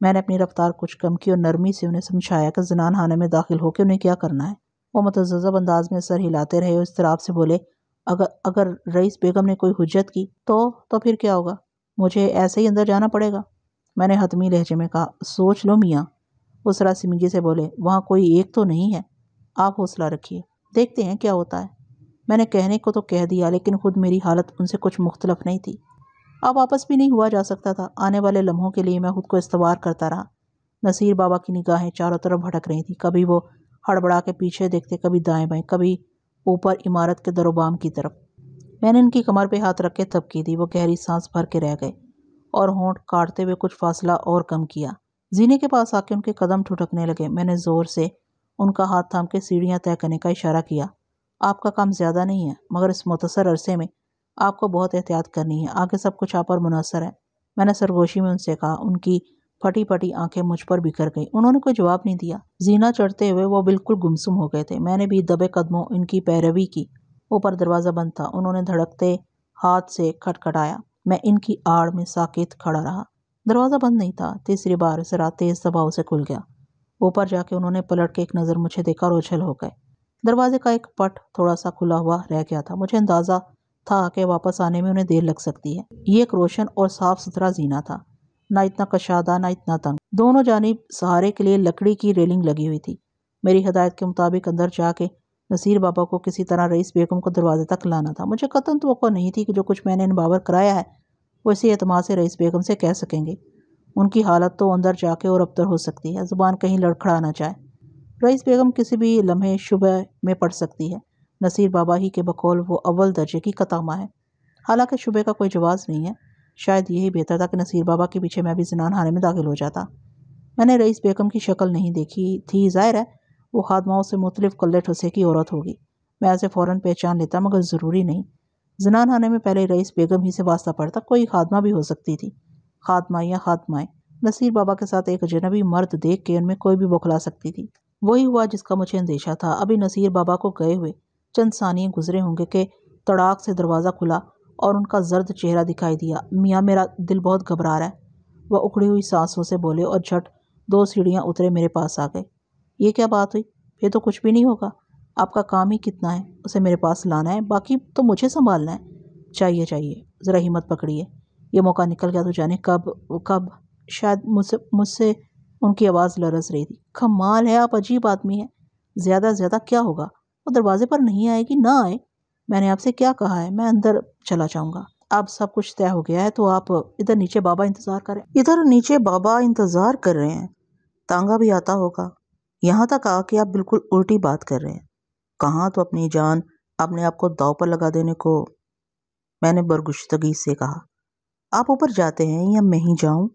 میں نے اپنی رفتار کچھ کم کی اور نرمی سے انہیں سمجھایا کہ زنان خانے میں داخل ہو کے انہیں کیا کرنا ہے۔ وہ متذبذب انداز میں سر ہلاتے رہے اور اضطراب سے بولے، اگر رئیس بیگم نے کوئی حجت کی تو پھر کیا ہوگا؟ مجھے ایسے ہی اندر جانا پڑے گا؟ میں نے حتمی لہجے میں کہا، سوچ لو میاں۔ وہ سراسیمگی سے بولے، وہاں کوئی ایک تو نہیں ہے، آپ حوصلہ رکھیے، دیکھتے ہیں کیا ہوتا ہے۔ میں نے کہنے کو تو کہہ دیا، لیکن خود میری حالت ان سے کچھ مختلف نہیں تھی۔ اب واپس بھی نہیں ہوا جا سکتا تھا۔ آنے والے لمحوں کے لیے میں خود کو استوار کرتا رہا۔ نصیر بابا کی نگاہیں چاروں طرف بھٹک رہی تھیں، کبھی وہ ہڑبڑا کے پیچھے دیکھتے، کبھی دائیں بائیں، کبھی اوپر عمارت کے در و بام کی طرف۔ میں نے ان کی کمر پہ ہاتھ رکھ کے تھپکی دی۔ وہ گہری سانس بھر کے رہ گئے اور ہونٹ کاٹتے ہوئے کچھ فاصلہ اور کم کیا۔ زینے کے پاس آ کے ان کے قدم ٹھٹکنے لگے۔ میں نے زور سے ان کا ہاتھ تھام کے سیڑھیاں طے کرنے کا اشارہ کیا۔ آپ کا کام زیادہ نہیں ہے، مگر اس مختصر عرصے میں آپ کو بہت احتیاط کرنی ہے، آگے سب کچھ آپ پر منحصر ہے۔ میں نے سرگوشی میں ان سے کہا۔ ان کی پھٹی پھٹی آنکھیں مجھ پر بکھر گئیں۔ انہوں نے کوئی جواب نہیں دیا۔ زینہ چڑھتے ہوئے وہ بالکل گمسم ہو گئے تھے۔ میں نے بھی دبے قدموں ان کی پیروی کی۔ اوپر دروازہ بند تھا۔ انہوں نے دھڑکتے ہاتھ سے کھٹکھٹایا۔ میں ان کی آڑ میں ساکت کھڑا رہا۔ دروازہ بند نہیں تھا۔ تیسری بار ذرا تیز دباؤ سے کھل گیا۔ اوپر جا کے انہوں نے پلٹ کے ایک نظر مجھے دیکھا اور اچھل ہو گئے۔ دروازے کا ایک پٹ تھوڑا سا کھلا ہوا رہ گیا تھا۔ مجھے اندازہ تھا کہ واپس آنے میں انہیں دیر لگ سکتی ہے۔ یہ ایک روشن اور صاف ستھرا زینہ تھا، نہ اتنا کشادہ نہ اتنا تنگ۔ دونوں جانب سہارے کے لیے لکڑی کی ریلنگ لگی ہوئی تھی۔ میری ہدایت کے مطابق اندر جا کے نصیر بابا کو کسی طرح رئیس بیگم کو دروازے تک لانا تھا۔ مجھے قطعاً توقع نہیں تھی کہ جو کچھ میں نے انباور کرایا ہے وہ اسی اعتماد سے رئیس بیگم سے کہہ سکیں گے۔ ان کی حالت تو اندر جا کے اور ابتر ہو سکتی ہے، زبان کہیں لڑکھڑا نہ جائے۔ رئیس بیگم کسی بھی لمحے شبہ میں پڑ سکتی ہے۔ نصیر بابا ہی کے بقول وہ اول درجے کی قطع ماں ہے۔ حالانکہ شبہ کا کوئی جواز نہیں ہے۔ شاید یہی بہتر تھا کہ نصیر بابا کے پیچھے میں بھی زنان خانے میں داخل ہو جاتا۔ میں نے رئیس بیگم کی شکل نہیں دیکھی تھی، ظاہر ہے وہ خادماؤں سے مختلف قلے ٹھسے کی عورت ہوگی۔ میں اسے فوراً پہچان لیتا، مگر ضروری نہیں۔ زنان خانے میں پہلے رئیس بیگم ہی سے واسطہ پڑتا، کوئی خادمہ بھی ہو سکتی تھی۔ خادمہ یا خادمائیں نصیر بابا کے ساتھ ایک اجنبی مرد دیکھ کے ان میں کوئی بھی بوکھلا سکتی تھی۔ وہی ہوا جس کا مجھے اندیشہ تھا۔ ابھی نصیر بابا کو گئے ہوئے چند ثانیے گزرے ہوں گے کہ تڑاک سے دروازہ کھلا اور ان کا زرد چہرہ دکھائی دیا۔ میاں میرا دل بہت گھبرا رہا ہے، وہ اکھڑی ہوئی سانسوں سے بولے اور جھٹ 2 سیڑھیاں اترے میرے پاس آ گئے۔ یہ کیا بات ہوئی؟ پھر تو کچھ بھی نہیں ہوگا۔ آپ کا کام ہی کتنا ہے، اسے میرے پاس لانا ہے، باقی تو مجھے سنبھالنا ہے۔ چاہیے ذرا ہمت پکڑیے، یہ موقع نکل گیا تو جانے کب۔ شاید مجھ سے ان کی آواز لرز رہی تھی۔ کمال ہے، آپ عجیب آدمی ہیں۔ زیادہ سے زیادہ کیا ہوگا؟ وہ دروازے پر نہیں آئے گی، نہ آئے۔ میں نے آپ سے کیا کہا ہے، میں اندر چلا جاؤں گا۔ اب سب کچھ طے ہو گیا ہے تو آپ ادھر نیچے بابا انتظار کر رہے ہیں۔ تانگا بھی آتا ہوگا۔ یہاں تک آ کے آپ بالکل الٹی بات کر رہے ہیں۔ کہاں تو اپنی جان اپنے آپ کو داؤ پر لگا دینے کو۔ میں نے برگشتگی سے کہا، آپ اوپر جاتے ہیں یا میں ہی جاؤں؟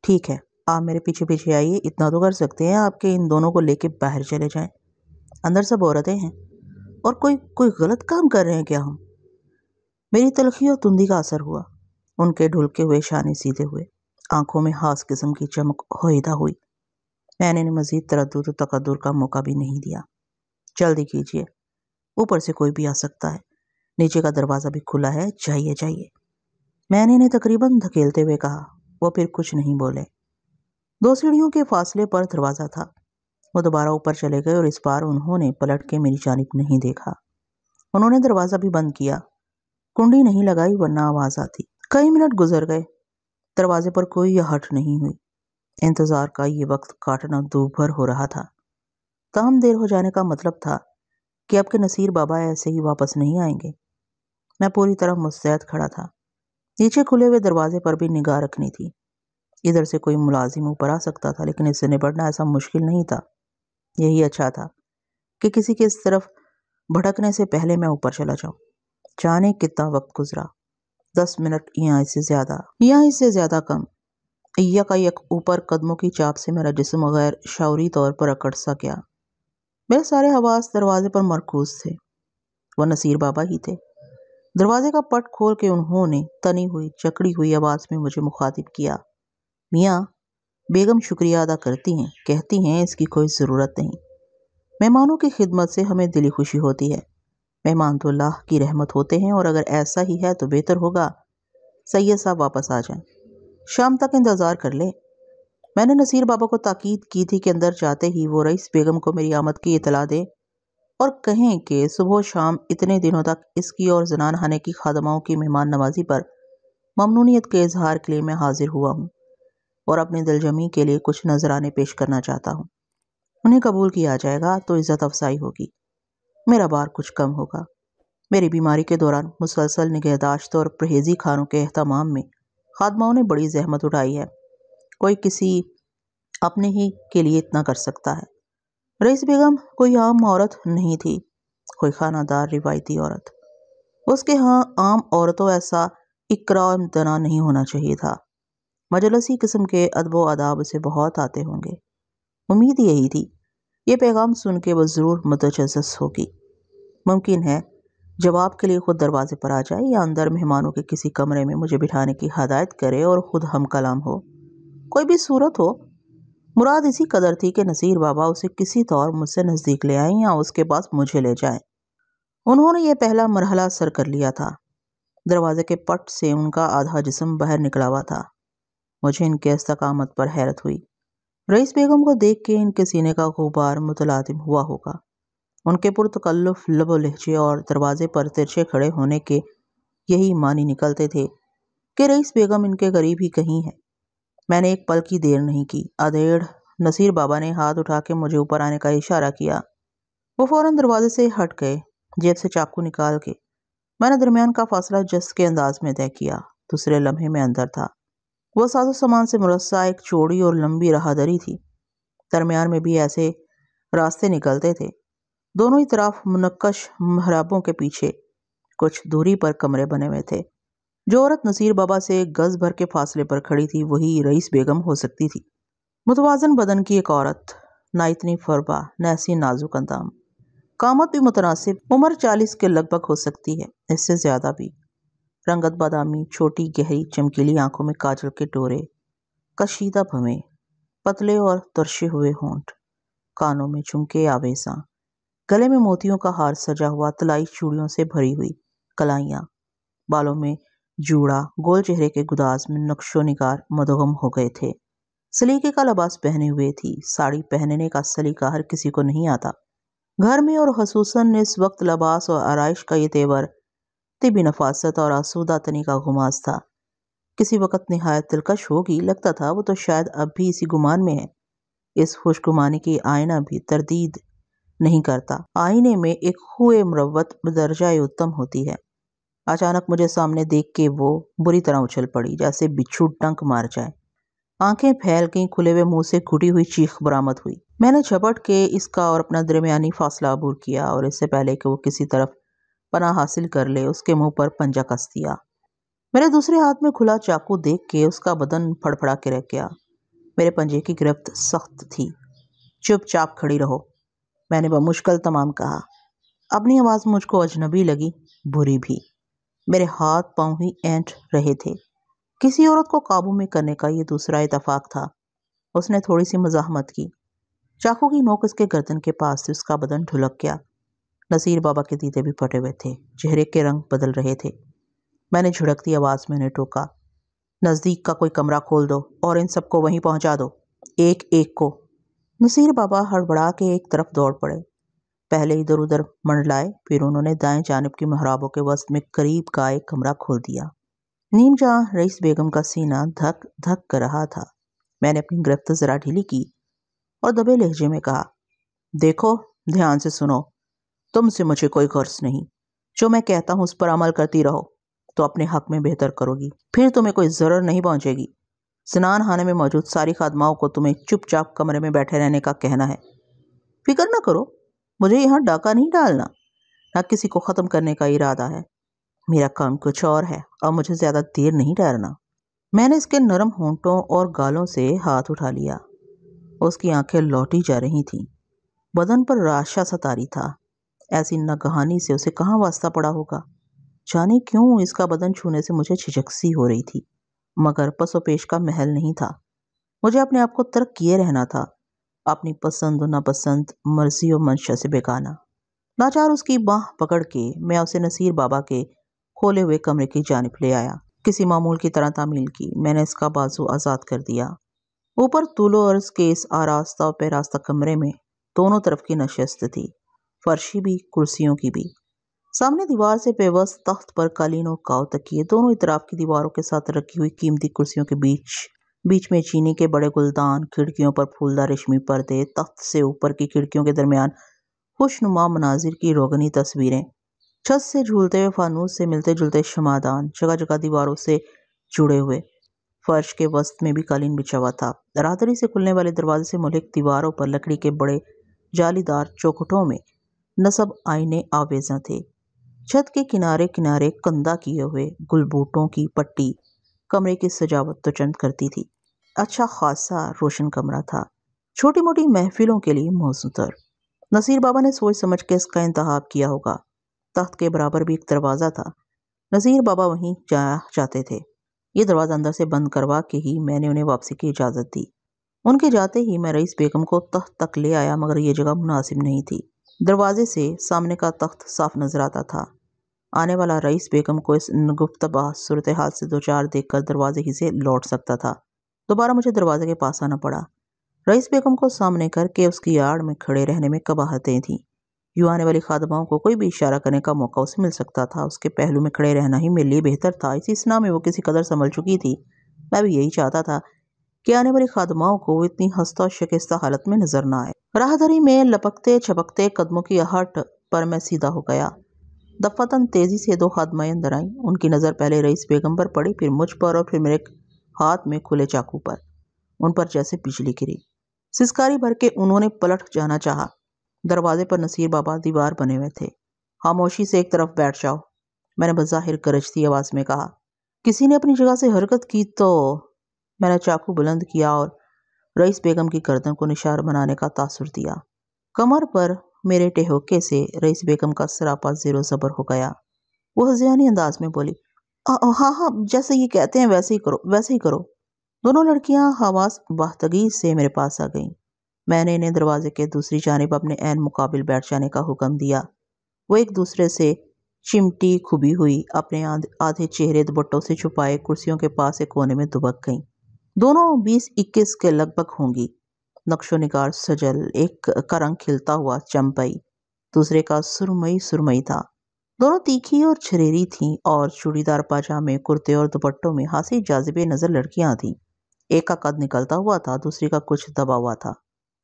ٹھیک ہے، آپ میرے پیچھے پیچھے آئیے، اتنا تو کر سکتے ہیں آپ کے ان دونوں کو لے کے باہر چلے جائیں۔ اندر سب عورتیں ہیں اور کوئی غلط کام کر رہے ہیں کیا ہم؟ میری تلخی اور تندی کا اثر ہوا۔ ان کے ڈھلکے ہوئے شانے سیدھے ہوئے، آنکھوں میں خاص قسم کی چمک ہوئیدہ ہوئی۔ میں نے مزید تردد و تقدر کا موقع بھی نہیں دیا۔ جلدی کیجیے، اوپر سے کوئی بھی آ سکتا ہے، نیچے کا دروازہ بھی کھلا ہے، جائیے۔ میں نے انہیں تقریباً دھکیلتے ہوئے کہا۔ وہ پھر کچھ نہیں بولے۔ 2 سیڑھیوں کے فاصلے پر دروازہ تھا۔ وہ دوبارہ اوپر چلے گئے اور اس بار انہوں نے پلٹ کے میری جانب نہیں دیکھا۔ انہوں نے دروازہ بھی بند کیا، کنڈی نہیں لگائی ورنہ آواز آتی۔ کئی منٹ گزر گئے، دروازے پر کوئی آہٹ نہیں ہوئی۔ انتظار کا یہ وقت کاٹنا دوبھر ہو رہا تھا۔ تاہم دیر ہو جانے کا مطلب تھا کہ اب کے نصیر بابا ایسے ہی واپس نہیں آئیں گے۔ میں پوری طرح مستعد کھڑا تھا۔ نیچے کھلے ہوئے دروازے پر بھی نگاہ رکھنی تھی۔ ادھر سے کوئی ملازم اوپر آ سکتا تھا، لیکن اس سے نپٹنا ایسا مشکل نہیں تھا۔ یہی اچھا تھا کہ کسی کے اس طرف بھٹکنے سے پہلے میں اوپر چلا جاؤں۔ جانے کتنا وقت گزرا، 10 منٹ یا اس سے زیادہ کم۔ یک اوپر قدموں کی چاپ سے میرا جسم غیر شعوری طور پر اکڑ سا گیا۔ میرے سارے حواس دروازے پر مرکوز تھے۔ وہ نصیر بابا ہی تھے۔ دروازے کا پٹ کھول کے انہوں نے تنی ہوئی جکڑی ہوئی آواز میں مجھے مخاطب کیا۔ میاں، بیگم شکریہ ادا کرتی ہیں، کہتی ہیں اس کی کوئی ضرورت نہیں۔ مہمانوں کی خدمت سے ہمیں دلی خوشی ہوتی ہے۔ مہمان تو اللہ کی رحمت ہوتے ہیں، اور اگر ایسا ہی ہے تو بہتر ہوگا سید صاحب واپس آ جائیں، شام تک انتظار کر لے۔ میں نے نصیر بابا کو تاکید کی تھی کہ اندر جاتے ہی وہ رئیس بیگم کو میری آمد کی اطلاع دے اور کہیں کہ صبح و شام اتنے دنوں تک اس کی اور زنان خانے کی خادماؤں کی مہمان نوازی پر ممنونیت کے اظہار کے لیے میں حاضر ہوا ہوں اور اپنی دلجمی کے لیے کچھ نذرانے پیش کرنا چاہتا ہوں۔ انہیں قبول کیا جائے گا تو عزت افزائی ہوگی، میرا بار کچھ کم ہوگا۔ میری بیماری کے دوران مسلسل نگہداشت اور پرہیزی کھانوں کے اہتمام میں خادماؤں نے بڑی زحمت اٹھائی ہے، کوئی کسی اپنے ہی کے لیے اتنا کر سکتا ہے۔ رئیس بیگم کوئی عام عورت نہیں تھی، کوئی خانہ دار روایتی عورت۔ اس کے ہاں عام عورتوں ایسا اکرام و امتناع نہیں ہونا چاہیے تھا۔ مجلسی قسم کے ادب و آداب اسے بہت آتے ہوں گے۔ امید یہی تھی، یہ پیغام سن کے وہ ضرور متجسس ہوگی۔ ممکن ہے جواب کے لیے خود دروازے پر آ جائے یا اندر مہمانوں کے کسی کمرے میں مجھے بٹھانے کی ہدایت کرے اور خود ہم کلام ہو۔ کوئی بھی صورت ہو، مراد اسی قدر تھی کہ نصیر بابا اسے کسی طور مجھ سے نزدیک لے آئیں یا اس کے پاس مجھے لے جائیں۔ انہوں نے یہ پہلا مرحلہ سر کر لیا تھا۔ دروازے کے پٹ سے ان کا آدھا جسم باہر نکلا ہوا تھا۔ مجھے ان کے استقامت پر حیرت ہوئی۔ رئیس بیگم کو دیکھ کے ان کے سینے کا غبار متلاطم ہوا ہوگا۔ ان کے پرتکلف لب و لہجے اور دروازے پر ترچھے کھڑے ہونے کے یہی معنی نکلتے تھے کہ رئیس بیگم ان کے قریب ہی کہیں ہے۔ میں نے ایک پل کی دیر نہیں کی، ادھیڑ نصیر بابا نے ہاتھ اٹھا کے مجھے اوپر آنے کا اشارہ کیا۔ وہ فوراً دروازے سے ہٹ گئے، جیب سے چاقو نکال کے۔ میں نے درمیان کا فاصلہ جس کے انداز میں طے کیا، دوسرے لمحے میں اندر تھا۔ وہ ساز و سامان سے مرصع ایک چوڑی اور لمبی راہداری تھی۔ درمیان میں بھی ایسے راستے نکلتے تھے۔ دونوں ہی طرف منقش محرابوں کے پیچھے کچھ دوری پر کمرے بنے ہوئے تھے۔ جو عورت نصیر بابا سے گز بھر کے فاصلے پر کھڑی تھی وہی رئیس بیگم ہو سکتی تھی۔ متوازن بدن کی ایک عورت، نہ اتنی فربا نہ ایسی نازک اندام، قامت بھی متناسب، عمر 40 کے لگ بھگ ہو سکتی ہے، اس سے زیادہ بھی۔ رنگت بادامی، چھوٹی گہری چمکیلی آنکھوں میں کاجل کے ڈورے، کشیدہ بھویں، پتلے اور ترشے ہوئے ہونٹ، کانوں میں جھمکے آویزاں، گلے میں موتیوں کا ہار سجا ہوا، طلائی چوڑیوں سے بھری ہوئی کلائیاں، بالوں میں جوڑا، گول چہرے کے گداز میں نقش و نگار مدغم ہو گئے تھے۔ سلیقے کا لباس پہنے ہوئے تھی۔ ساڑی پہننے کا سلیقہ ہر کسی کو نہیں آتا۔ گھر میں اور خصوصاً اس وقت لباس اور آرائش کا یہ تیور طبی نفاست اور آسودہ تنی کا غماز تھا۔ کسی وقت نہایت دلکش ہوگی، لگتا تھا وہ تو شاید اب بھی اسی گمان میں ہے۔ اس خوش گمانی کی آئینہ بھی تردید نہیں کرتا۔ آئینے میں ایک خوئے مروت بدرجہ اتم ہوتی ہے۔ اچانک مجھے سامنے دیکھ کے وہ بری طرح اچھل پڑی، جیسے بچھو ڈنک مار جائے۔ آنکھیں پھیل گئیں، کھلے ہوئے منہ سے گھٹی ہوئی چیخ برآمد ہوئی۔ میں نے جھپٹ کے اس کا اور اپنا درمیانی فاصلہ عبور کیا اور اس سے پہلے کہ وہ کسی طرف پناہ حاصل کر لے اس کے منہ پر پنجہ کس دیا۔ میرے دوسرے ہاتھ میں کھلا چاقو دیکھ کے اس کا بدن پھڑ پھڑا کے رہ گیا۔ میرے پنجے کی گرفت سخت تھی۔ چپ چاپ کھڑی رہو، میں نے بمشکل تمام کہا۔ اپنی آواز مجھ کو اجنبی لگی، بری بھی۔ میرے ہاتھ پاؤں ہی اینٹ رہے تھے۔ کسی عورت کو قابو میں کرنے کا یہ دوسرا اتفاق تھا۔ اس نے تھوڑی سی مزاحمت کی۔ چاقو کی نوک اس کے گردن کے پاس سے اس کا بدن ڈھلک گیا۔ نصیر بابا کے دیدے بھی پھٹے ہوئے تھے، چہرے کے رنگ بدل رہے تھے۔ میں نے جھڑکتی آواز میں انہیں ٹوکا، نزدیک کا کوئی کمرہ کھول دو اور ان سب کو وہیں پہنچا دو، ایک ایک کو۔ نصیر بابا ہڑبڑا کے ایک طرف دوڑ پڑے۔ پہلے ادھر ادھر منڈلائے، پھر انہوں نے دائیں جانب کی محرابوں کے وسط میں قریب کا ایک کمرہ کھول دیا۔ نیم جہاں رئیس بیگم کا سینہ دھک دھک کر رہا تھا۔ میں نے اپنی گرفت ذرا ڈھیلی کی اور دبے لہجے میں کہا، دیکھو، دھیان سے سنو، تم سے مجھے کوئی غرض نہیں۔ جو میں کہتا ہوں اس پر عمل کرتی رہو تو اپنے حق میں بہتر کرو گی، پھر تمہیں کوئی ضرر نہیں پہنچے گی۔ زنان خانے میں موجود ساری خادماؤں کو تمہیں چپ چاپ کمرے میں بیٹھے رہنے کا کہنا ہے۔ فکر نہ کرو، مجھے یہاں ڈاکہ نہیں ڈالنا، نہ کسی کو ختم کرنے کا ارادہ ہے۔ میرا کام کچھ اور ہے اور مجھے زیادہ دیر نہیں ٹھہرنا۔ میں نے اس کے نرم ہونٹوں اور گالوں سے ہاتھ اٹھا لیا۔ اس کی آنکھیں لوٹی جا رہی تھیں، بدن پر راشا سا طاری تھا۔ ایسی ناگہانی سے اسے کہاں واسطہ پڑا ہوگا؟ جانے کیوں اس کا بدن چھونے سے مجھے جھجک سی ہو رہی تھی، مگر پس و پیش کا محل نہیں تھا۔ مجھے اپنے آپ کو ترک کیے رہنا تھا، اپنی پسند و ناپسند، مرضی و منشا سے بیگانہ۔ لاچار اس کی باہ پکڑ کے میں اسے نصیر بابا کے کھولے ہوئے کمرے کی جانب لے آیا۔ کسی معمول کی طرح تعمیل کی، میں نے اس کا بازو آزاد کر دیا۔ اوپر طول و عرض کے اس آراستہ و پیراستہ کمرے میں دونوں طرف کی نشست تھی، فرشی بھی کرسیوں کی بھی۔ سامنے دیوار سے پیوست تخت پر قالین اور کاؤ تکیے، دونوں اطراف کی دیواروں کے ساتھ رکھی ہوئی قیمتی کرسیوں کے بیچ میں چینی کے بڑے گلدان، کھڑکیوں پر پھولدار ریشمی پردے، تخت سے اوپر کی کھڑکیوں کے درمیان خوشنما مناظر کی روغنی تصویریں، چھت سے جھولتے ہوئے فانوس سے ملتے جلتے شمعدان، جگہ جگہ دیواروں سے جڑے ہوئے۔ فرش کے وسط میں بھی قالین بچھا ہوا تھا۔ رادری سے کھلنے والے دروازے سے ملک دیواروں پر لکڑی کے بڑے جالی دار چوکھٹوں میں نصب آئینے آویزاں تھے۔ چھت کے کنارے کنارے کندہ کیے ہوئے گل بوٹوں کی پٹی کمرے کی سجاوٹ تو چند کرتی تھی۔ اچھا خاصا روشن کمرہ تھا، چھوٹی موٹی محفلوں کے لیے موزوں تر۔ نصیر بابا نے سوچ سمجھ کے اس کا انتخاب کیا ہوگا۔ تخت کے برابر بھی ایک دروازہ تھا، نصیر بابا وہیں جانا چاہتے تھے۔ یہ دروازہ اندر سے بند کروا کے ہی میں نے انہیں واپسی کی اجازت دی۔ ان کے جاتے ہی میں رئیس بیگم کو تخت تک لے آیا، مگر یہ جگہ مناسب نہیں تھی۔ دروازے سے سامنے کا تخت صاف نظر آتا تھا۔ آنے والا رئیس بیگم کو اس گفتگو صورتحال سے دوچار دیکھ کر دروازے ہی سے لوٹ سکتا تھا۔ دوبارہ مجھے دروازے کے پاس آنا پڑا۔ رئیس بیگم کو سامنے کر کے اس کی آڑ میں کھڑے رہنے میں قباحتیں تھیں۔ یوں آنے والی خادماؤں کو کوئی بھی اشارہ کرنے کا موقع اسے مل سکتا تھا، اس کے پہلو میں کھڑے رہنا ہی میرے لیے بہتر تھا۔ اسی اسنا میں وہ کسی قدر سنبھل چکی تھی، میں بھی یہی چاہتا تھا کہ آنے والی خادماؤں کو وہ اتنی ہستہ و شکستہ حالت میں نظر نہ آئے۔ راہداری میں لپکتے چھپکتے قدموں کی آہٹ پر میں سیدھا ہو گیا۔ دفعتاً تیزی سے دو خادمائیں اندر آئیں۔ ان کی نظر پہلے رئیس بیگم پر پڑی، پھر مجھ پر، اور پھر میرے ہاتھ میں کھلے چاقو پر۔ ان پر جیسے بجلی گری۔ سسکاری بھر کے انہوں نے پلٹ جانا چاہا۔ دروازے پر نصیر بابا دیوار بنے ہوئے تھے۔ خاموشی سے ایک طرف بیٹھ جاؤ، میں نے بظاہر گرجتی آواز میں کہا۔ کسی نے اپنی جگہ سے حرکت کی تو میں نے چاقو بلند کیا اور رئیس بیگم کی گردن کو نشان بنانے کا تاثر دیا۔ کمر پر میرے ٹہوکے سے رئیس بیگم کا سراپا زیر و زبر ہو گیا۔ وہ ذہنی انداز میں بولی، ہاں ہاں، جیسے یہ کہتے ہیں ویسے ہی کرو، ویسے ہی کرو۔ دونوں لڑکیاں حواس باختگی سے میرے پاس آ گئیں۔ میں نے انہیں دروازے کے دوسری جانب اپنے عین مقابل بیٹھ جانے کا حکم دیا۔ وہ ایک دوسرے سے چمٹی کھبی ہوئی اپنے آدھے چہرے دوپٹوں سے چھپائے کرسیوں کے پاس ایک کونے میں دبک گئیں۔ دونوں 20-21 کے لگ بھگ ہوں گی۔ نقش و نگار سجل، ایک کا رنگ کھلتا ہوا چمپئی، دوسرے کا سرمئی تھا۔ دونوں تیکھی اور چھریری تھیں اور چوڑی دار پاجامے، کرتے اور دوپٹوں میں خاصی جاذب نظر لڑکیاں تھیں۔ ایک کا قد نکلتا ہوا تھا، دوسری کا کچھ دبا ہوا تھا۔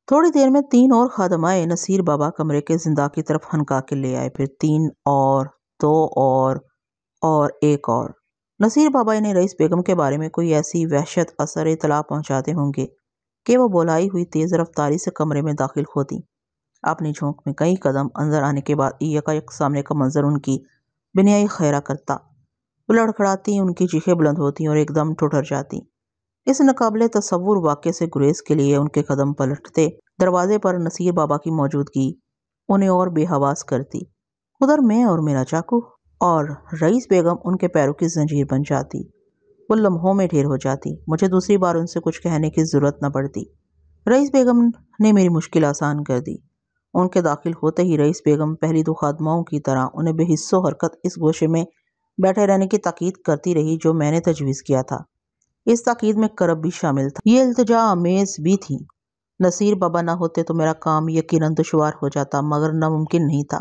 تھوڑی دیر میں 3 اور خادمائے نصیر بابا کمرے کے زنداق کی طرف ہنکا کے لے آئے، پھر 3 اور 2 اور ایک اور۔ نصیر بابا انہیں رئیس بیگم کے بارے میں کوئی ایسی وحشت اثر اطلاع پہنچاتے ہوں گے کہ وہ بولائی ہوئی تیز رفتاری سے کمرے میں داخل ہوتی۔ اپنی جھونک میں کئی قدم اندر آنے کے بعد یکایک سامنے کا منظر ان کی بینائی خیرہ کرتا۔ وہ لڑکھڑاتی، ان کی چیخیں بلند ہوتی اور ایک دم ٹھٹر جاتی۔ اس ناقابل تصور واقعے سے گریز کے لیے ان کے قدم پلٹتے۔ دروازے پر نصیر بابا کی موجودگی انہیں اور بے حواس کرتی۔ ادھر میں اور میرا چاقو، اور رئیس بیگم ان کے پیروں کی زنجیر بن جاتی۔ وہ لمحوں میں ڈھیر ہو جاتی۔ مجھے دوسری بار ان سے کچھ کہنے کی ضرورت نہ پڑتی۔ رئیس بیگم نے میری مشکل آسان کر دی۔ ان کے داخل ہوتے ہی رئیس بیگم پہلی 2 خادماؤں کی طرح انہیں بے حس و حرکت اس گوشے میں بیٹھے رہنے کی تاکید کرتی رہی جو میں نے تجویز کیا تھا۔ اس تاکید میں کرب بھی شامل تھا۔ یہ التجا آمیز بھی تھی۔ نصیر بابا نہ ہوتے تو میرا کام یقیناً دشوار ہو جاتا، مگر ناممکن نہیں تھا۔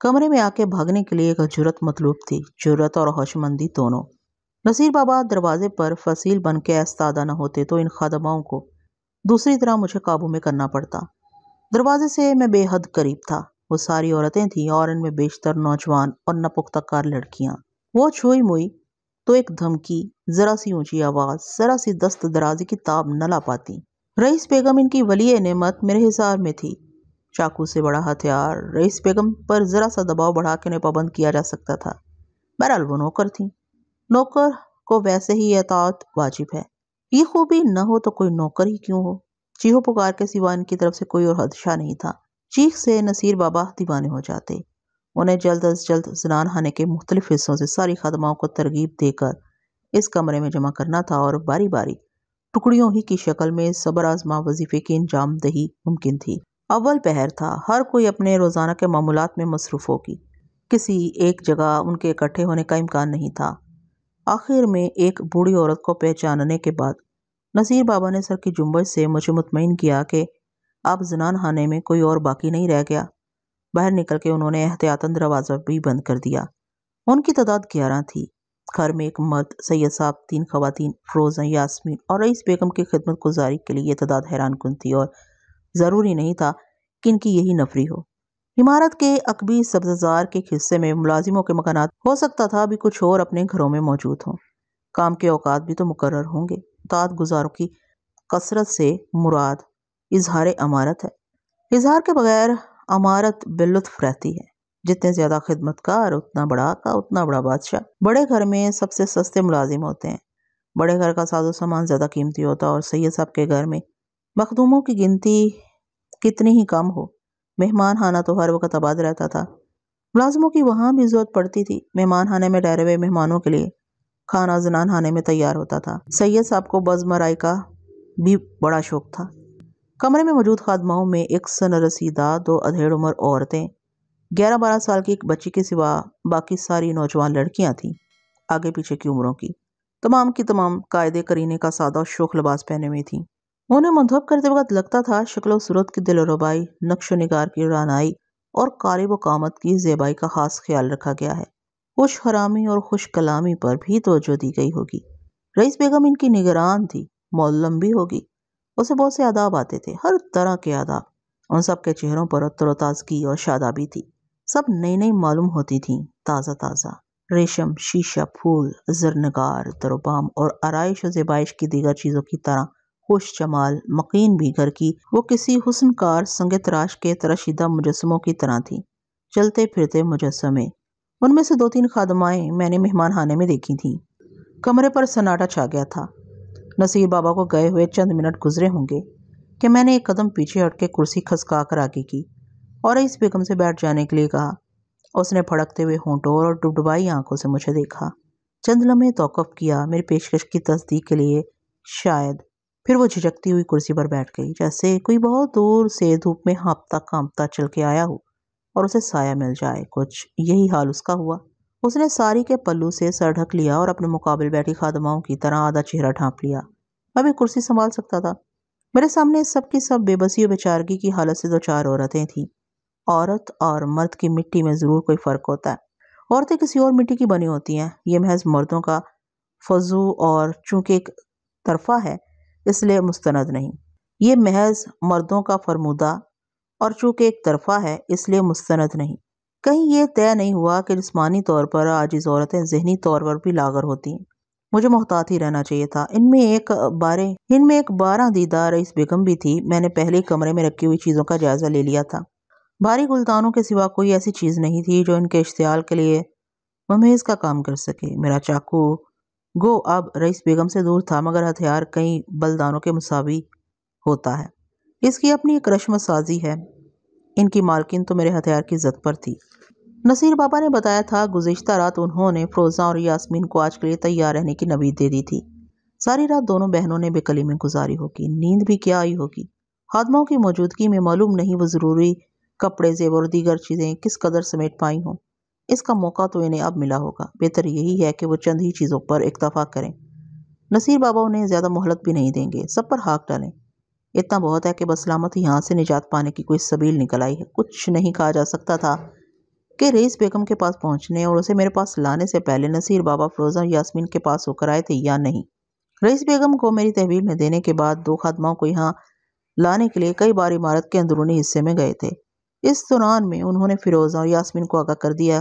کمرے میں آ کے بھاگنے کے لیے ایک جرأت مطلوب تھی، جرأت اور ہوش مندی دونوں۔ نصیر بابا دروازے پر فصیل بن کے ایستادہ نہ ہوتے تو ان خادماؤں کو دوسری طرح مجھے قابو میں کرنا پڑتا۔ دروازے سے میں بے حد قریب تھا۔ وہ ساری عورتیں تھیں اور ان میں بیشتر نوجوان اور ناپختہ کار لڑکیاں۔ وہ چھوئی موئی تو ایک دھمکی، ذرا سی اونچی آواز، ذرا سی دست درازی کی تاب نہ لا پاتی۔ رئیس بیگم ان کی ولی نعمت میرے حصار میں تھی۔ چاقو سے بڑا ہتھیار، رئیس بیگم پر ذرا سا دباؤ بڑھا کے انہیں پابند کیا جا سکتا تھا۔ بہرحال وہ نوکر تھیں۔ نوکر کو ویسے ہی اطاعت واجب ہے۔ یہ خوبی نہ ہو تو کوئی نوکر ہی کیوں ہو۔ چیخو پکار کے سوا ان کی طرف سے کوئی اور خدشہ نہیں تھا۔ چیخ سے نصیر بابا دیوانے ہو جاتے۔ انہیں جلد از جلد زنان خانے کے مختلف حصوں سے ساری خادماؤں کو ترغیب دے کر اس کمرے میں جمع کرنا تھا اور باری باری ٹکڑیوں ہی کی شکل میں صبر آزما وظیفے کی انجام دہی ممکن تھی۔ اول پہر تھا، ہر کوئی اپنے روزانہ کے معمولات میں مصروف ہوگی، کسی ایک جگہ ان کے اکٹھے ہونے کا امکان نہیں تھا۔ آخر میں ایک بوڑھی عورت کو پہچاننے کے بعد نصیر بابا نے سر کی جنبش سے مجھے مطمئن کیا کہ اب زنان خانے میں کوئی اور باقی نہیں رہ گیا۔ باہر نکل کے انہوں نے احتیاطاً دروازہ بھی بند کر دیا۔ ان کی تعداد 11 تھی۔ گھر میں ایک مرد، سید صاحب، 3 خواتین، فروزہ، یاسمین اور رئیس بیگم کی خدمت گزاری کے لیے یہ تعداد حیران کن تھی، اور ضروری نہیں تھا کہ ان کی یہی نفری ہو۔ عمارت کے عقبی سبززار کے حصے میں ملازموں کے مکانات ہو سکتا تھا ابھی کچھ اور اپنے گھروں میں موجود ہوں۔ کام کے اوقات بھی تو مقرر ہوں گے۔ اطاعت گزاروں کی کثرت سے مراد اظہار امارت ہے۔ اظہار کے بغیر امارت باللطف رہتی ہے۔ جتنے زیادہ خدمت کار اتنا بڑا بادشاہ۔ بڑے گھر میں سب سے سستے ملازم ہوتے ہیں، بڑے گھر کا ساز و سامان زیادہ قیمتی ہوتا ہے، اور سید صاحب کے گھر میں مخدوموں کی گنتی کتنی ہی کم ہو، مہمان خانہ تو ہر وقت آباد رہتا تھا۔ ملازموں کی وہاں بھی ضرورت پڑتی تھی۔ مہمان خانے میں ٹھہرے ہوئے مہمانوں کے لیے کھانا زنان خانے میں تیار ہوتا تھا۔ سید صاحب کو بزم آرائی کا بھی بڑا شوق تھا۔ کمرے میں موجود خادماؤں میں ایک سن رسیدہ 2 ادھیڑ عمر عورتیں، 11-12 سال کی ایک بچی کے سوا باقی ساری نوجوان لڑکیاں تھیں، آگے پیچھے کی عمروں کی، تمام کی تمام قائد کرینے کا سادہ و شوخ لباس پہنے ہوئی تھیں۔ انہیں منتخب کرتے وقت لگتا تھا شکل و صورت کی دلربائی، نقش و نگار کی رعنائی اور قالب و قامت کی زیبائی کا خاص خیال رکھا گیا ہے۔ خوش خرامی اور خوش کلامی پر بھی توجہ دی گئی ہوگی۔ رئیس بیگم ان کی نگران تھی، معلم بھی ہوگی۔ اسے بہت سے آداب آتے تھے، ہر طرح کے آداب۔ ان سب کے چہروں پر تر و تازگی اور شادابی تھی۔ سب نئی نئی معلوم ہوتی تھیں، تازہ تازہ۔ ریشم، شیشہ، پھول، زرنگار، دروبام اور آرائش و زیبائش کی دیگر چیزوں کی طرح خوش جمال، مقین بھی گھر کی وہ کسی حسن کار سنگ تراش کے تراشیدہ مجسموں کی طرح تھی، چلتے پھرتے مجسمے۔ ان میں سے 2-3 خادمائیں میں نے مہمان خانے میں دیکھی تھیں۔ کمرے پر سناٹا چھا گیا تھا۔ نصیر بابا کو گئے ہوئے چند منٹ گزرے ہوں گے کہ میں نے ایک قدم پیچھے ہٹ کے کرسی کھسکا کر آگے کی اور رئیس بیگم سے بیٹھ جانے کے لیے کہا۔ اس نے پھڑکتے ہوئے ہونٹوں اور ڈبڈبائی آنکھوں سے مجھے دیکھا، چند لمحے توقف کیا میری پیشکش کی تصدیق کے لیے شاید، پھر وہ جھجکتی ہوئی کرسی پر بیٹھ گئی، جیسے کوئی بہت دور سے دھوپ میں ہانپتا کانپتا چل کے آیا ہو اور اسے سایہ مل جائے۔ کچھ یہی حال اس کا ہوا۔ اس نے ساری کے پلو سے سر ڈھک لیا اور اپنے مقابل بیٹھی خادماؤں کی طرح آدھا چہرہ ڈھانپ لیا۔ میں بھی کرسی سنبھال سکتا تھا۔ میرے سامنے سب کی سب بے بسی و بیچارگی کی حالت سے 2-4 عورتیں تھیں۔ عورت اور مرد کی مٹی میں ضرور کوئی فرق ہوتا ہے۔ عورتیں کسی اور مٹی کی بنی ہوتی ہیں، یہ محض مردوں کا فضو اور چونکہ ایک طرفہ ہے اس لیے مستند نہیں، یہ محض مردوں کا فرمودہ اور چونکہ ایک طرفہ ہے اس لیے مستند نہیں۔ کہیں یہ طے نہیں ہوا کہ جسمانی طور پر عاجز عورتیں ذہنی طور پر بھی لاغر ہوتی ہیں۔ مجھے محتاط ہی رہنا چاہیے تھا۔ ان میں ایک 12 دیدہ رئیس بیگم بھی تھی۔ میں نے پہلے ہی کمرے میں رکھی ہوئی چیزوں کا جائزہ لے لیا تھا۔ بھاری گلدانوں کے سوا کوئی ایسی چیز نہیں تھی جو ان کے اشتعال کے لیے ممیز کا کام کر سکے۔ میرا چاقو گو اب رئیس بیگم سے دور تھا، مگر ہتھیار کئی بلدانوں کے مساوی ہوتا ہے، اس کی اپنی ایک رشم سازی ہے۔ ان کی مالکن تو میرے ہتھیار کی زد پر تھی۔ نصیر بابا نے بتایا تھا گزشتہ رات انہوں نے فروزہ اور یاسمین کو آج کے لیے تیار رہنے کی نوید دے دی تھی۔ ساری رات دونوں بہنوں نے بے کلی میں گزاری ہوگی، نیند بھی کیا آئی ہوگی۔ خادموں کی موجودگی میں معلوم نہیں وہ ضروری کپڑے، زیور اور دیگر چیزیں کس قدر سمیٹ پائی ہوں۔ اس کا موقع تو انہیں اب ملا ہوگا، بہتر یہی ہے کہ وہ چند ہی چیزوں پر اکتفا کریں۔ نصیر بابا انہیں زیادہ مہلت بھی نہیں دیں گے، سب پر ہاک ڈالیں۔ اتنا بہت ہے کہ بسلامت یہاں سے نجات پانے کی کوئی سبیل نکل آئی ہے۔ کچھ نہیں کہا جا سکتا تھا کہ رئیس بیگم کے پاس پہنچنے اور اسے میرے پاس لانے سے پہلے نصیر بابا فروزہ اور یاسمین کے پاس ہو کر آئے تھے یا نہیں۔ رئیس بیگم کو میری تحویل میں دینے کے بعد 2 خادموں کو یہاں لانے کے لیے کئی بار عمارت کے اندرونی حصے میں گئے تھے۔ اس دوران میں انہوں نے فروزہ اور یاسمین کو آگاہ کر دیا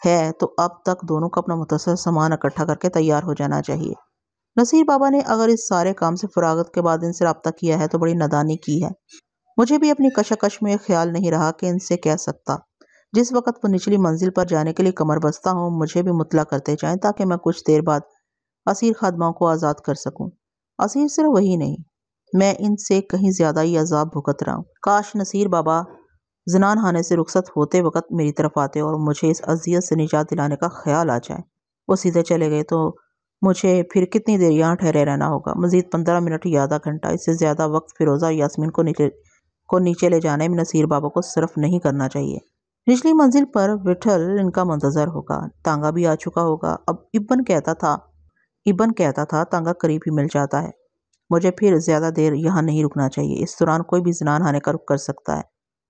ہے تو اب تک دونوں کو اپنا متصل سامان اکٹھا کر کے تیار ہو جانا چاہیے۔ نصیر بابا نے اگر اس سارے کام سے فراغت کے بعد ان سے رابطہ کیا ہے تو بڑی نادانی کی ہے۔ مجھے بھی اپنی کشمکش میں خیال نہیں رہا کہ ان سے کہہ سکتا۔ جس وقت وہ نچلی منزل پر جانے کے لیے کمر بستہ ہوں مجھے بھی مطلع کرتے جائیں تاکہ میں کچھ دیر بعد اسیر خادماؤں کو آزاد کر سکوں۔ اسیر صرف وہی نہیں، میں ان سے کہیں زیادہ ہی عذاب بھگت رہا ہوں۔ کاش نصیر بابا زنان خانے سے رخصت ہوتے وقت میری طرف آتے اور مجھے اس اذیت سے نجات دلانے کا خیال آ جائے۔ وہ سیدھے چلے گئے تو مجھے پھر کتنی دیر یہاں ٹھہرے رہنا ہوگا؟ مزید 15 منٹ یا آدھا گھنٹہ، اس سے زیادہ وقت فروزہ اور یاسمین کو نیچے لے جانے میں نصیر بابا کو صرف نہیں کرنا چاہیے۔ نچلی منزل پر وٹھل ان کا منتظر ہوگا، تانگا بھی آ چکا ہوگا۔ اب ابن کہتا تھا تانگا قریب ہی مل جاتا ہے۔ مجھے پھر زیادہ دیر یہاں نہیں رکنا چاہیے، اس دوران کوئی بھی زنان خانے کا رخ کر سکتا ہے۔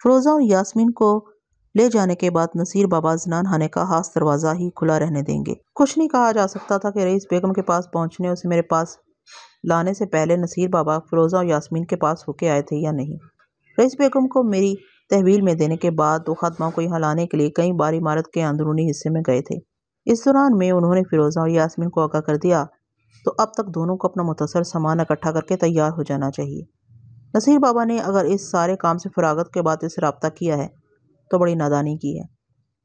فیروزہ اور یاسمین کو لے جانے کے بعد نصیر بابا زنان خانے کا خاص دروازہ ہی کھلا رہنے دیں گے۔ کچھ نہیں کہا جا سکتا تھا کہ رئیس بیگم کے پاس پہنچنے اسے میرے پاس لانے سے پہلے نصیر بابا فیروزہ اور یاسمین کے پاس ہو کے آئے تھے یا نہیں۔ رئیس بیگم کو میری تحویل میں دینے کے بعد وہ خادمہ کو یہاں لانے کے لیے کئی بار عمارت کے اندرونی حصے میں گئے تھے۔ اس دوران میں انہوں نے فیروزہ اور یاسمین کو آگاہ کر دیا تو اب تک دونوں کو اپنا مختصر سامان اکٹھا کر کے تیار ہو جانا چاہیے۔ نصیر بابا نے اگر اس سارے کام سے فراغت کے بعد اس سے رابطہ کیا ہے تو بڑی نادانی کی ہے۔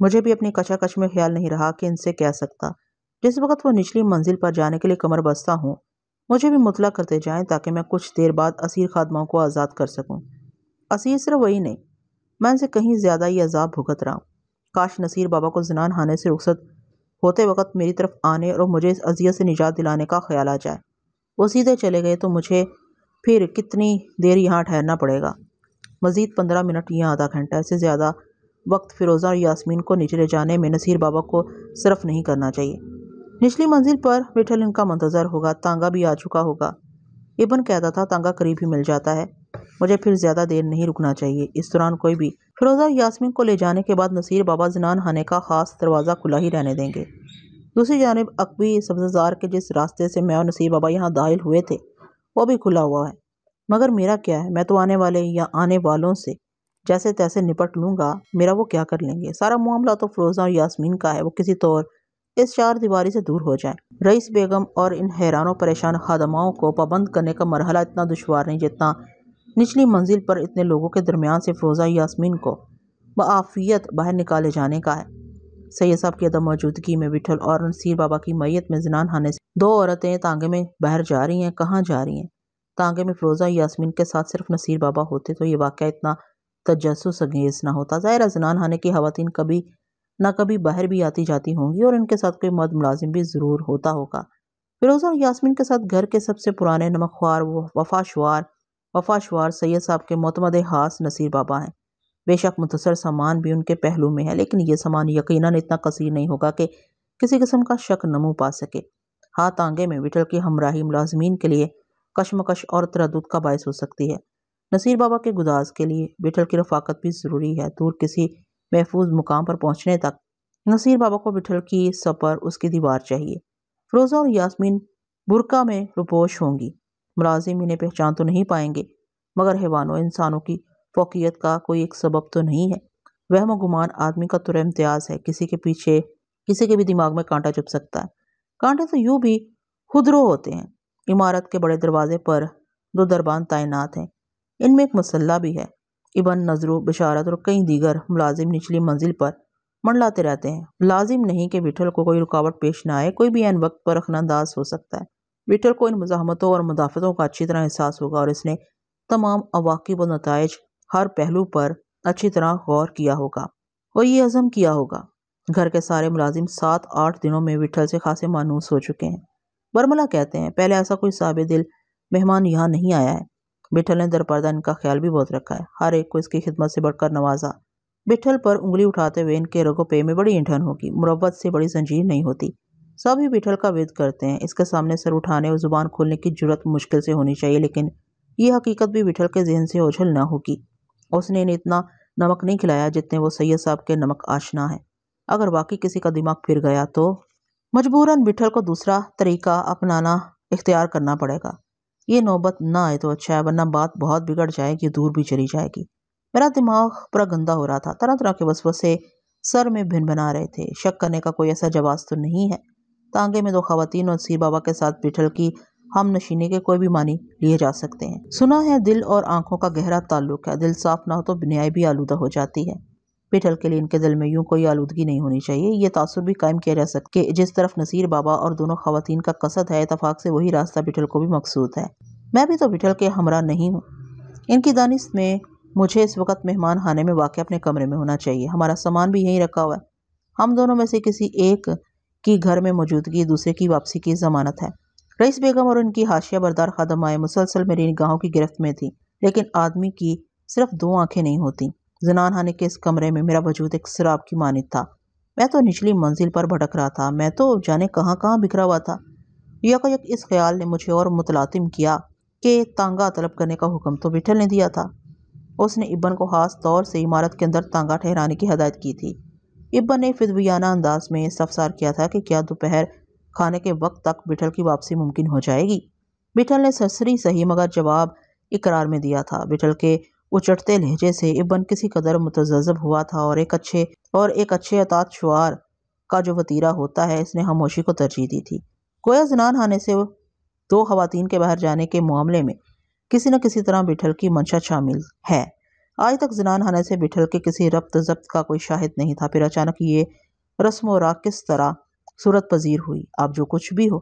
مجھے بھی اپنی کچا میں خیال نہیں رہا کہ ان سے کہہ سکتا۔ جس وقت وہ نچلی منزل پر جانے کے لیے کمر بستہ ہوں مجھے بھی مطلع کرتے جائیں تاکہ میں کچھ دیر بعد اسیر خادموں کو آزاد کر سکوں۔ اسیر صرف وہی نہیں، میں ان سے کہیں زیادہ ہی عذاب بھگت رہا ہوں۔ کاش نصیر بابا کو زنان خانے سے رخصت ہوتے وقت میری طرف آنے اور مجھے اس اذیت سے نجات دلانے کا خیال آ جائے۔ وہ سیدھے چلے گئے تو مجھے پھر کتنی دیر یہاں ٹھہرنا پڑے گا؟ مزید 15 منٹ یا آدھا گھنٹہ، اس سے زیادہ وقت فیروزہ اور یاسمین کو نیچے لے جانے میں نصیر بابا کو صرف نہیں کرنا چاہیے۔ نچلی منزل پر وٹھل ان کا منتظر ہوگا۔ تانگا بھی آ چکا ہوگا۔ ابن کہتا تھا تانگا قریب ہی مل جاتا ہے، مجھے پھر زیادہ دیر نہیں رکنا چاہیے۔ اس دوران کوئی بھی فیروزہ اور یاسمین کو لے جانے کے بعد نصیر بابا زنان خانے کا خاص دروازہ کھلا ہی رہنے دیں گے۔ دوسری جانب عقبی سبززار کے جس راستے سے میں اور نصیر بابا یہاں داخل ہوئے تھے وہ بھی کھلا ہوا ہے، مگر میرا کیا ہے؟ میں تو آنے والے یا آنے والوں سے جیسے تیسے نپٹ لوں گا، میرا وہ کیا کر لیں گے؟ سارا معاملہ تو فیروزہ اور یاسمین کا ہے، وہ کسی طور اس چار دیواری سے دور ہو جائیں۔ رئیس بیگم اور ان حیران و پریشان خادماؤں کو پابند کرنے کا مرحلہ اتنا دشوار نہیں جتنا نچلی منزل پر اتنے لوگوں کے درمیان سے فیروزہ یاسمین کو بعافیت باہر نکالے جانے کا ہے۔ سید صاحب کی عدم موجودگی میں وٹھل اور نصیر بابا کی میت میں زنان خانے سے دو عورتیں تانگے میں باہر جا رہی ہیں۔ کہاں جا رہی ہیں؟ تانگے میں فیروزہ یاسمین کے ساتھ صرف نصیر بابا ہوتے تو یہ واقعہ اتنا تجسس انگیز نہ ہوتا۔ ظاہر زنان خانے کی خواتین کبھی نہ کبھی باہر بھی آتی جاتی ہوں گی اور ان کے ساتھ کوئی مرد ملازم بھی ضرور ہوتا ہوگا۔ فیروزہ اور یاسمین کے ساتھ گھر کے سب سے پرانے نمک خوار وفاشوار سید صاحب کے معتمد خاص نصیر بابا ہیں۔ بے شک مختصر سامان بھی ان کے پہلو میں ہے، لیکن یہ سامان یقیناً اتنا کثیر نہیں ہوگا کہ کسی قسم کا شک نمو پا سکے۔ ہاں، تانگے میں وٹھل کی ہمراہی ملازمین کے لیے کشمکش اور تردد کا باعث ہو سکتی ہے۔ نصیر بابا کے گداز کے لیے وٹھل کی رفاقت بھی ضروری ہے۔ دور کسی محفوظ مقام پر پہنچنے تک نصیر بابا کو وٹھل کی سپر اس کی دیوار چاہیے۔ فیروزہ اور یاسمین برقع میں روپوش ہوں گی، ملازم انہیں پہچان تو نہیں پائیں گے، مگر حیوانوں انسانوں کی فوقیت کا کوئی ایک سبب تو نہیں ہے۔ وہم و گمان آدمی کا تر امتیاز ہے، کسی کے پیچھے کسی کے بھی دماغ میں کانٹا چبھ سکتا ہے۔ کانٹے تو یوں بھی خودرو ہوتے ہیں۔ عمارت کے بڑے دروازے پر 2 دربان تعینات ہیں، ان میں ایک مسلح بھی ہے۔ ابن نظرو، بشارت اور کئی دیگر ملازم نچلی منزل پر منڈلاتے رہتے ہیں۔ لازم نہیں کہ وٹھل کو کوئی رکاوٹ پیش نہ آئے، کوئی بھی عین وقت پر رخنہ انداز ہو سکتا ہے۔ وٹھل کو ان مزاحمتوں اور مدافتوں کا اچھی طرح احساس ہوگا اور اس نے تمام عواقب و نتائج ہر پہلو پر اچھی طرح غور کیا ہوگا اور یہ عزم کیا ہوگا۔ گھر کے سارے ملازم 7-8 دنوں میں وٹھل سے خاصے مانوس ہو چکے ہیں۔ برملا کہتے ہیں پہلے ایسا کوئی صاحب دل مہمان یہاں نہیں آیا ہے۔ وٹھل نے درپردہ ان کا خیال بھی بہت رکھا ہے، ہر ایک کو اس کی خدمت سے بڑھ کر نوازا۔ وٹھل پر انگلی اٹھاتے ہوئے ان کے رگو پے میں بڑی اینٹھن ہوگی، مروت سے بڑی زنجیر نہیں ہوتی۔ سب ہی وٹھل کا ود کرتے ہیں، اس کے سامنے سر اٹھانے اور زبان کھولنے کی جرأت مشکل سے ہونی چاہیے، لیکن یہ حقیقت بھی وٹھل کے ذہن سے اوجھل نہ ہوگی۔ اس نے انہیں اتنا نمک نہیں کھلایا جتنے وہ سید صاحب کے نمک آشنا ہے۔ اگر واقعی کسی کا دماغ پھر گیا تو مجبوراً وٹھل کو دوسرا طریقہ اپنانا اختیار کرنا پڑے گا۔ یہ نوبت نہ آئے تو اچھا ہے، ورنہ بات بہت بگڑ جائے گی، دور بھی چلی جائے گی۔ میرا دماغ پورا گندا ہو رہا تھا، طرح طرح کے وسوسے سر میں بھن بنا رہے تھے۔ شک کرنے کا کوئی ایسا جواز تو نہیں ہے۔ تانگے میں 2 خواتین اور نصیر بابا کے ساتھ وٹھل کی ہم نشینی کے کوئی بھی معنی لیے جا سکتے ہیں۔ سنا ہے دل اور آنکھوں کا گہرا تعلق ہے، دل صاف نہ ہو تو بنیائی بھی آلودہ ہو جاتی ہے۔ وٹھل کے لیے ان کے دل میں یوں کوئی آلودگی نہیں ہونی چاہیے۔ یہ تاثر بھی قائم کیا جا سکتا کہ جس طرف نصیر بابا اور دونوں خواتین کا قصد ہے، اتفاق سے وہی راستہ وٹھل کو بھی مقصود ہے۔ میں بھی تو وٹھل کے ہمراہ نہیں ہوں۔ ان کی دانست میں مجھے اس وقت مہمان خانے میں واقع اپنے کمرے میں ہونا چاہیے۔ ہمارا سامان بھی یہیں رکھا ہوا ہے۔ ہم دونوں میں سے کسی ایک کی گھر میں موجودگی دوسرے کی واپسی کی ضمانت ہے۔ رئیس بیگم اور ان کی حاشیہ بردار خادمائیں مسلسل میری نگاہوں کی گرفت میں تھیں، لیکن آدمی کی صرف 2 آنکھیں نہیں ہوتی۔ زنان خانے کے اس کمرے میں میرا وجود ایک سراب کی مانند تھا۔ میں تو نچلی منزل پر بھٹک رہا تھا، میں تو جانے کہاں کہاں بکھرا ہوا تھا۔ یک اس خیال نے مجھے اور متلاطم کیا کہ تانگا طلب کرنے کا حکم تو بٹھل نے دیا تھا۔ اس نے ابن کو خاص طور سے عمارت کے اندر تانگا ٹھہرانے کی ہدایت کی تھی۔ ابن نے فدویانہ انداز میں استفسار کیا تھا کہ کیا دوپہر کھانے کے وقت تک بٹھل کی واپسی ممکن ہو جائے گی۔ بٹھل نے سرسری صحیح مگر جواب اقرار میں دیا تھا۔ بٹھل کے اچٹتے لہجے سے ابن کسی قدر متجذب ہوا تھا اور ایک اچھے اطاعت شعار کا جو وتیرہ ہوتا ہے اس نے خاموشی کو ترجیح دی تھی۔ گویا زنان خانے سے دو خواتین کے باہر جانے کے معاملے میں کسی نہ کسی طرح بٹھل کی منشا شامل ہے۔ آج تک زنان خانے سے بٹھل کے کسی ربط ضبط کا کوئی شاہد نہیں تھا۔ پھر اچانک یہ رسم و راگ کس طرح صورت پذیر ہوئی۔ اب جو کچھ بھی ہو،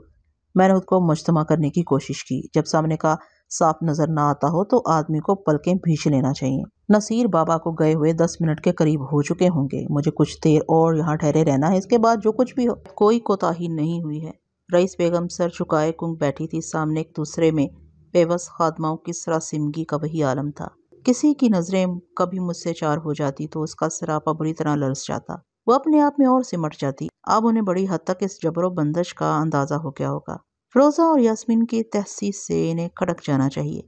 میں نے خود کو مجتمع کرنے کی کوشش کی۔ جب سامنے کا صاف نظر نہ آتا ہو تو آدمی کو پلکیں بھینچ لینا چاہیے۔ نصیر بابا کو گئے ہوئے 10 منٹ کے قریب ہو چکے ہوں گے۔ مجھے کچھ دیر اور یہاں ٹھہرے رہنا ہے۔ اس کے بعد جو کچھ بھی ہو، کوئی کوتاہی نہیں ہوئی ہے۔ رئیس بیگم سر جھکائے گنگ بیٹھی تھی۔ سامنے ایک دوسرے میں پیوست خادماؤں کی سراسیمگی کا وہی عالم تھا۔ کسی کی نظریں کبھی مجھ سے چار ہو جاتی تو اس کا سراپا بری طرح لرز جاتا، وہ اپنے آپ میں اور سمٹ جاتی۔ اب انہیں بڑی حد تک اس جبر و بندش کا اندازہ ہو گیا ہوگا۔ فروزہ اور یاسمین کی تحسیس سے انہیں کھٹک جانا چاہیے۔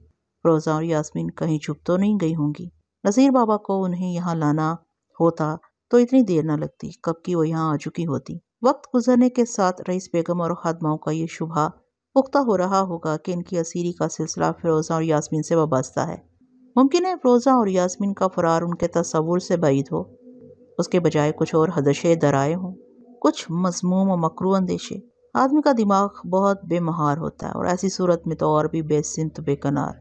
فروزہ اور یاسمین کہیں چھپ تو نہیں گئی ہوں گی؟ نصیر بابا کو انہیں یہاں لانا ہوتا تو اتنی دیر نہ لگتی، کب کی وہ یہاں آ چکی ہوتی۔ وقت گزرنے کے ساتھ رئیس بیگم اور خادماؤں کا یہ شبہ پختہ ہو رہا ہوگا کہ ان کی اسیری کا سلسلہ فروزہ اور یاسمین سے وابستہ ہے۔ ممکن ہے فروزہ اور یاسمین کا فرار ان کے تصور سے بعید ہو، اس کے بجائے کچھ اور خدشے درائے ہوں، کچھ مذموم و مکروہ اندیشے۔ آدمی کا دماغ بہت بے مہار ہوتا ہے اور ایسی صورت میں تو اور بھی بے سمت بے کنار۔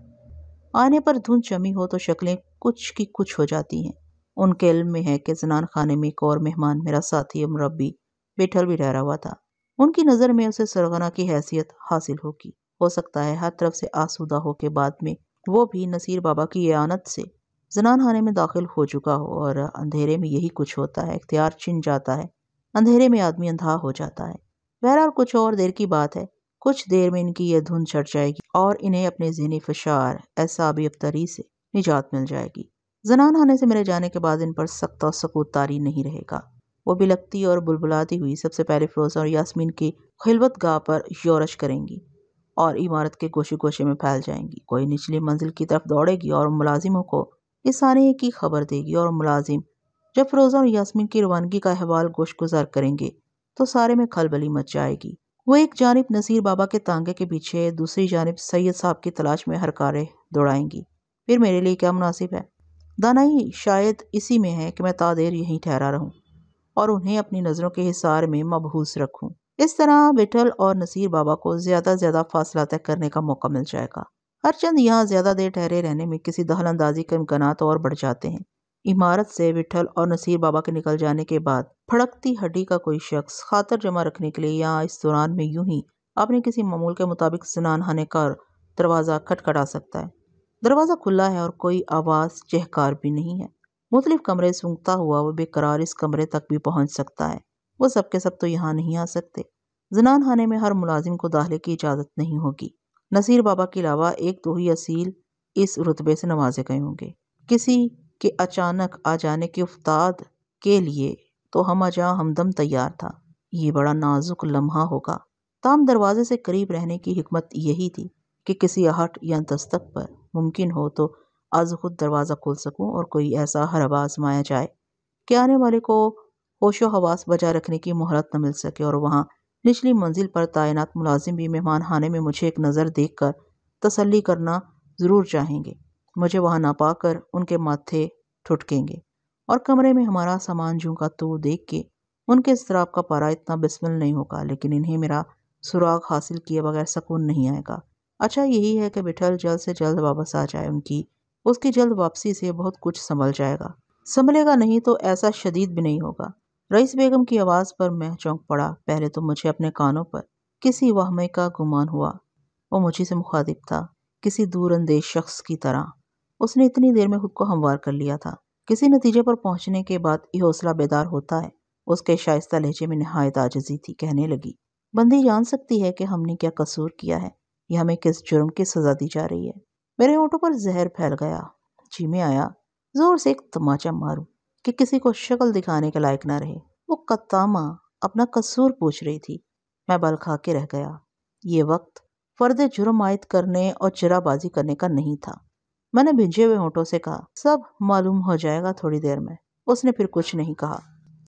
آنے پر دھند جمی ہو تو شکلیں کچھ کی کچھ ہو جاتی ہیں۔ ان کے علم میں ہے کہ زنان خانے میں ایک اور مہمان، میرا ساتھی مربی بٹھل بھی ٹھہرا ہوا تھا۔ ان کی نظر میں اسے سرغنہ کی حیثیت حاصل ہوگی۔ ہو سکتا ہے ہر طرف سے آسودہ ہو کے بعد میں وہ بھی نصیر بابا کی اعانت سے زنان خانے میں داخل ہو چکا ہو، اور اندھیرے میں یہی کچھ ہوتا ہے، اختیار چھن جاتا ہے، اندھیرے میں آدمی اندھا ہو جاتا ہے۔ بہرحال کچھ اور دیر کی بات ہے، کچھ دیر میں ان کی یہ دھند چھٹ جائے گی اور انہیں اپنے ذہنی فشار اعصابی ابتری سے نجات مل جائے گی۔ زنان خانے سے میرے جانے کے بعد ان پر سخت و سکوت طاری نہیں رہے گا۔ وہ بلکتی اور بلبلاتی ہوئی سب سے پہلے فروزہ اور یاسمین کی خلوت گاہ پر یورش کریں گی اور عمارت کے گوشے گوشے میں پھیل جائیں گی۔ کوئی نچلی منزل کی طرف دوڑے گی اور ملازموں کو اس آنے کی خبر دے گی، اور ملازم جب فروزہ اور یاسمین کی روانگی کا احوال گوش گزار کریں گے تو سارے میں کھلبلی مچ جائے گی۔ وہ ایک جانب نصیر بابا کے تانگے کے پیچھے، دوسری جانب سید صاحب کی تلاش میں ہر کارے دوڑائیں گی۔ پھر میرے لیے کیا مناسب ہے؟ دانائی شاید اسی میں ہے کہ میں تا دیر یہیں ٹھہرا رہوں اور انہیں اپنی نظروں کے حصار میں مبہوس رکھوں۔ اس طرح بٹھل اور نصیر بابا کو زیادہ سے زیادہ فاصلہ طے کرنے کا موقع مل جائے گا۔ ہر چند یہاں زیادہ دیر ٹھہرے رہنے میں کسی دخل اندازی کے امکانات اور بڑھ جاتے ہیں۔ عمارت سے بٹھل اور نصیر بابا کے نکل جانے کے بعد پھڑکتی ہڈی کا کوئی شخص خاطر جمع رکھنے کے لیے یا اس دوران میں یوں ہی اپنے کسی معمول کے مطابق زنان خانے کا دروازہ کھٹکھٹا سکتا ہے۔ دروازہ کھلا ہے اور کوئی آواز چہکار بھی نہیں ہے۔ مختلف کمرے سونگتا ہوا وہ بے قرار اس کمرے تک بھی پہنچ سکتا ہے۔ وہ سب کے سب تو یہاں نہیں آ سکتے۔ زنان خانے میں ہر ملازم کو داخلے کی اجازت نہیں ہوگی۔ نصیر بابا کے علاوہ ایک دو ہی اصیل اس رتبے سے نوازے گئے ہوں گے۔ کسی کے اچانک آ جانے کے افتاد کے لیے تو ہم جاں ہمدم تیار تھا۔ یہ بڑا نازک لمحہ ہوگا۔ تام دروازے سے قریب رہنے کی حکمت یہی تھی کہ کسی آہٹ یا دستک پر ممکن ہو تو از خود دروازہ کھول سکوں اور کوئی ایسا حربہ آزمایا جائے کہ آنے والے کو ہوش و حواس بجا رکھنے کی مہلت نہ مل سکے، اور وہاں نچلی منزل پر تعینات ملازم بھی مہمان خانے میں مجھے ایک نظر دیکھ کر تسلی کرنا ضرور چاہیں گے۔ مجھے وہاں نہ پا کر ان کے ماتھے ٹھٹکیں گے اور کمرے میں ہمارا سامان جوں کا تو دیکھ کے ان کے اضطراب کا پارا اتنا بسمل نہیں ہوگا، لیکن انہیں میرا سراغ حاصل کیے بغیر سکون نہیں آئے گا۔ اچھا یہی ہے کہ بٹھل جلد سے جلد واپس آ جائے۔ اس کی جلد واپسی سے بہت کچھ سنبھل جائے گا۔ سنبھلے گا نہیں تو ایسا شدید بھی نہیں ہوگا۔ رئیس بیگم کی آواز پر میں چونک پڑا۔ پہلے تو مجھے اپنے کانوں پر کسی وہمے کا گمان ہوا۔ وہ مجھے سے مخاطب تھا، کسی دور اندیش شخص کی طرح۔ اس نے اتنی دیر میں خود کو ہموار کر لیا تھا۔ کسی نتیجے پر پہنچنے کے بعد یہ حوصلہ بیدار ہوتا ہے۔ اس کے شائستہ لہجے میں نہایت عاجزی تھی۔ کہنے لگی، بندی جان سکتی ہے کہ ہم نے کیا قصور کیا ہے یا ہمیں کس جرم کی سزا دی جا رہی ہے؟ میرے ہونٹوں پر زہر پھیل گیا۔ جی میں آیا زور سے ایک تماچا ماروں کہ کسی کو شکل دکھانے کے لائق نہ رہے۔ وہ قطامہ اپنا قصور پوچھ رہی تھی۔ میں بل کھا کے رہ گیا۔ یہ وقت فرد جرم عائد کرنے اور چرا بازی کرنے کا نہیں تھا۔ میں نے بھیجے ہوئے ہونٹوں سے کہا، سب معلوم ہو جائے گا تھوڑی دیر میں۔ اس نے پھر کچھ نہیں کہا۔